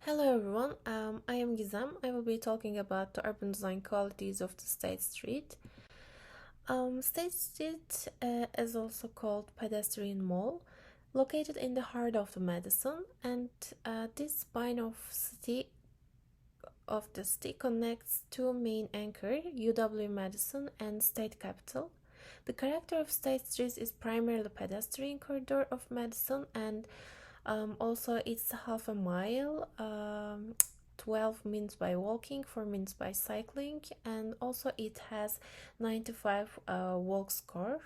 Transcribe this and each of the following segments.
Hello everyone, I am Gizem. I will be talking about the urban design qualities of the State Street. State Street is also called Pedestrian Mall, located in the heart of the Madison, and this spine of the city connects two main anchors, UW Madison and State Capitol. The character of State Street is primarily pedestrian corridor of Madison, and also it's half a mile, 12 minutes by walking, 4 minutes by cycling, and also it has 95 walk score.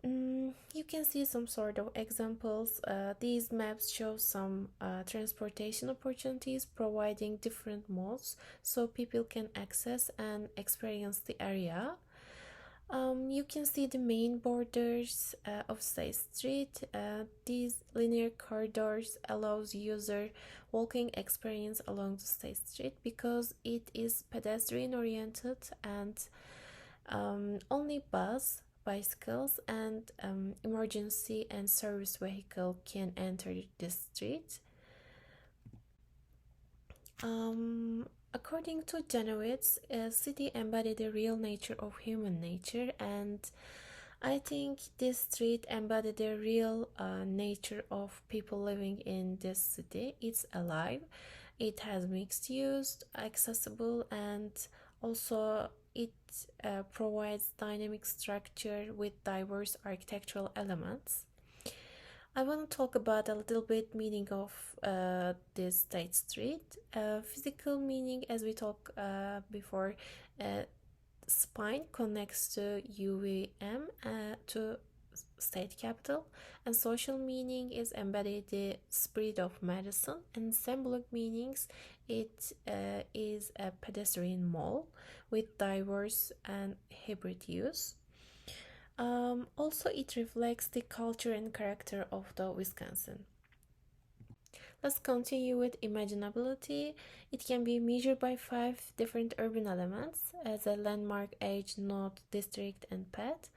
You can see some sort of examples. These maps show some transportation opportunities, providing different modes so people can access and experience the area. You can see the main borders of State Street. These linear corridors allows user walking experience along the State Street because it is pedestrian oriented, and only bus, bicycles, and emergency and service vehicle can enter the street. According to Janowitz, a city embodied the real nature of human nature, and I think this street embodied the real nature of people living in this city. It's alive, it has mixed use, accessible, and also it provides dynamic structure with diverse architectural elements. I want to talk about a little bit meaning of this State Street. Physical meaning, as we talked before, spine connects to UVM to State Capitol, and social meaning is embedded the spirit of Madison, and symbolic meanings it is a pedestrian mall with diverse and hybrid use. Also, it reflects the culture and character of the Wisconsin. Let's continue with imaginability. It can be measured by 5 different urban elements as a landmark, age, node, district, and path.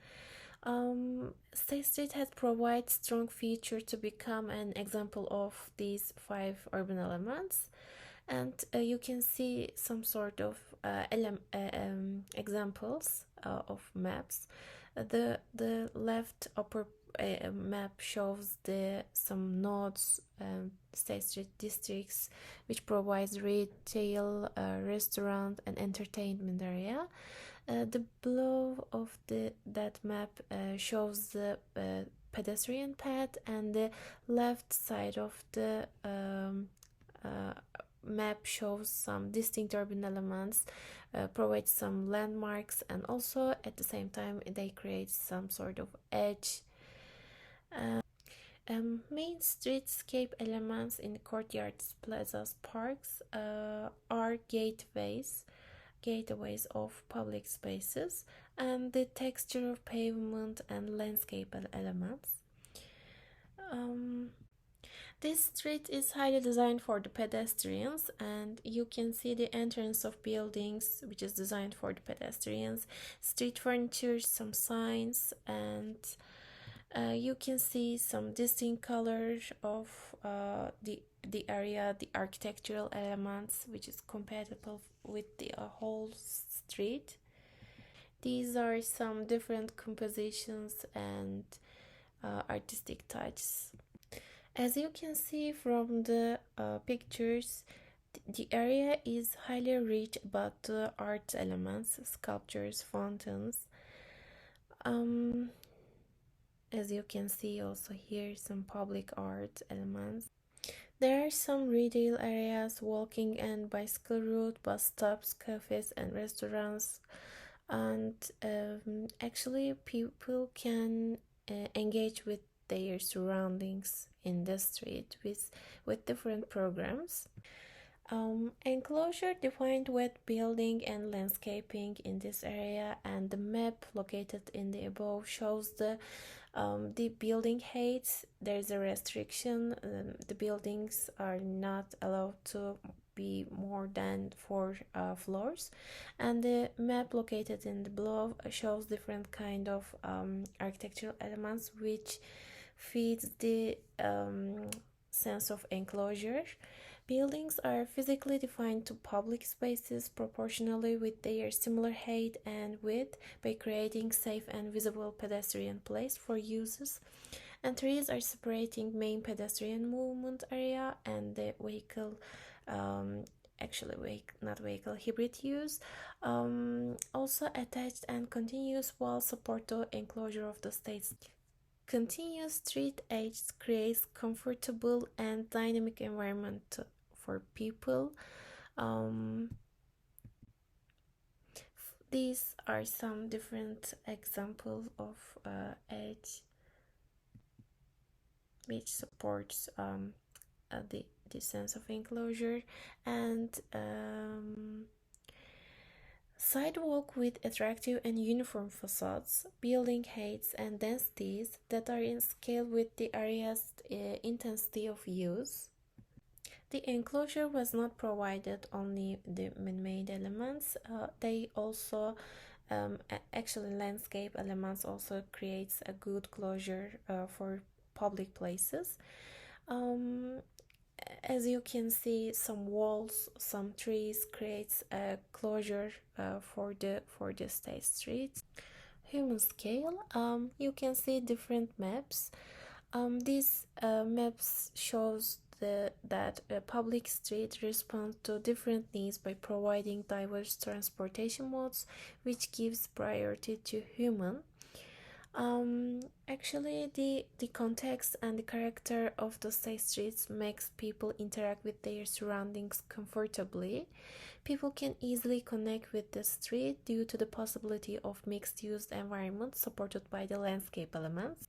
State Street has provided strong feature to become an example of these 5 urban elements, and you can see some sort of examples of maps. The left upper map shows some nodes, State Street districts, which provides retail, restaurant, and entertainment area. The below of that map shows the pedestrian path, and the left side of the map shows some distinct urban elements, provides some landmarks, and also at the same time they create some sort of edge. Main streetscape elements in courtyards, plazas, parks are gateways of public spaces, and the texture of pavement and landscape elements. This street is highly designed for the pedestrians, and you can see the entrance of buildings which is designed for the pedestrians, street furniture, some signs, and you can see some distinct colors of the area, the architectural elements which is compatible with the whole street. These are some different compositions and artistic touches. As you can see from the pictures, the area is highly rich about the art elements, sculptures, fountains. As you can see also here, some public art elements. There are some retail areas, walking and bicycle route, bus stops, cafes, and restaurants. And actually, people can engage with their surroundings in the street with different programs. Enclosure defined with building and landscaping in this area, and the map located in the above shows the building heights. There's a restriction. The buildings are not allowed to be more than 4 floors, and the map located in the below shows different kind of architectural elements which feeds the sense of enclosure. Buildings are physically defined to public spaces proportionally with their similar height and width by creating safe and visible pedestrian place for users. And trees are separating main pedestrian movement area and the vehicle, um, not vehicle, hybrid use. Also attached and continuous wall support the enclosure of the states. Continuous street edge creates comfortable and dynamic environment for people. Um, these are some different examples of edge which supports the sense of enclosure. And sidewalk with attractive and uniform facades, building heights and densities that are in scale with the area's intensity of use. The enclosure was not provided only the man-made elements, they also actually landscape elements also creates a good closure for public places. As you can see, some walls, some trees creates a closure for the state streets. Human scale, you can see different maps. These maps shows that a public street responds to different needs by providing diverse transportation modes, which gives priority to human. Actually, the context and the character of the state streets makes people interact with their surroundings comfortably. People can easily connect with the street due to the possibility of mixed-use environments supported by the landscape elements.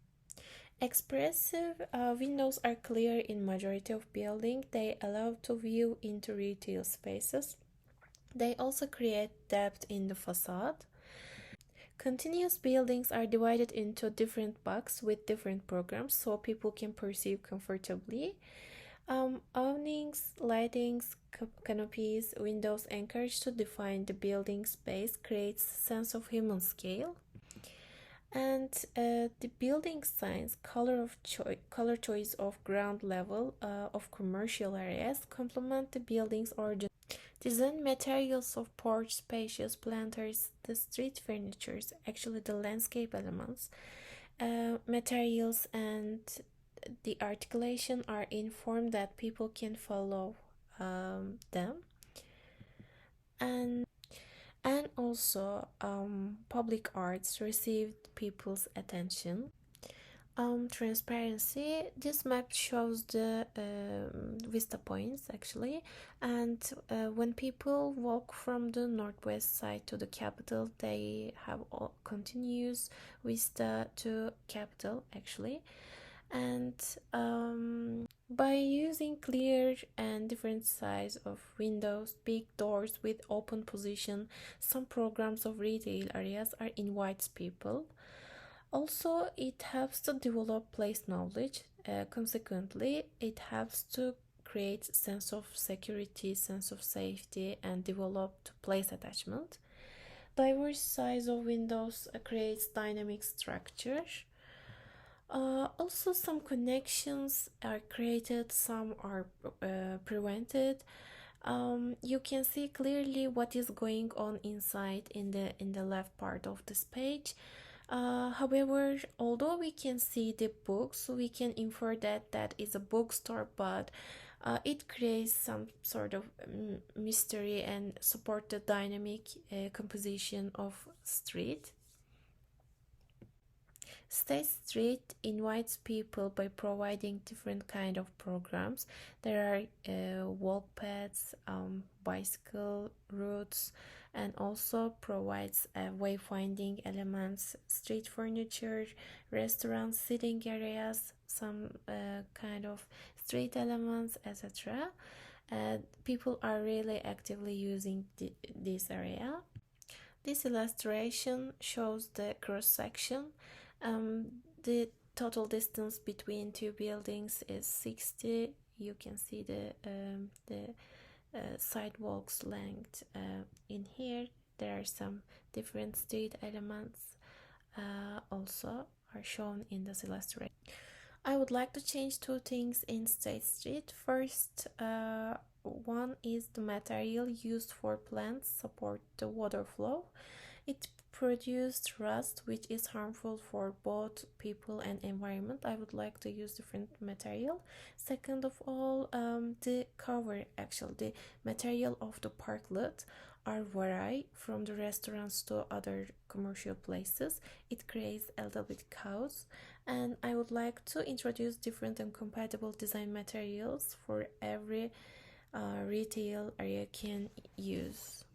Expressive windows are clear in majority of buildings. They allow to view into retail spaces. They also create depth in the facade. Continuous buildings are divided into different blocks with different programs so people can perceive comfortably. Awnings, lightings, canopies, windows encourage to define the building space, creates sense of human scale. And the building signs, color choice of ground level of commercial areas complement the building's origin. Design materials of porch, spacious planters, the street furnitures, actually the landscape elements, materials and the articulation are in form that people can follow them. And also public arts received people's attention. Transparency, this map shows the vista points actually, and when people walk from the northwest side to the capital they have all continuous vista to capital actually. And by using clear and different size of windows, big doors with open position, some programs of retail areas are invites people. Also, it helps to develop place knowledge. Consequently, it helps to create sense of security, sense of safety, and develop place attachment. Diverse size of windows creates dynamic structure. Also, some connections are created, some are prevented. You can see clearly what is going on inside in the left part of this page. However, although we can see the books, we can infer that that is a bookstore, but it creates some sort of mystery and support the dynamic composition of street. State Street invites people by providing different kind of programs. There are walk paths, bicycle routes, and also provides wayfinding elements, street furniture, restaurants, sitting areas, some kind of street elements, etc. People are really actively using this area. This illustration shows the cross section. The total distance between two buildings is 60. You can see the sidewalks length in here. There are some different street elements also are shown in this illustration. I would like to change two things in State Street. First, one is the material used for plants support the water flow. It produced rust, which is harmful for both people and environment. I would like to use different material. Second of all, the cover, actually the material of the parklet are vary from the restaurants to other commercial places. It creates a little bit chaos, and I would like to introduce different and compatible design materials for every retail area can use.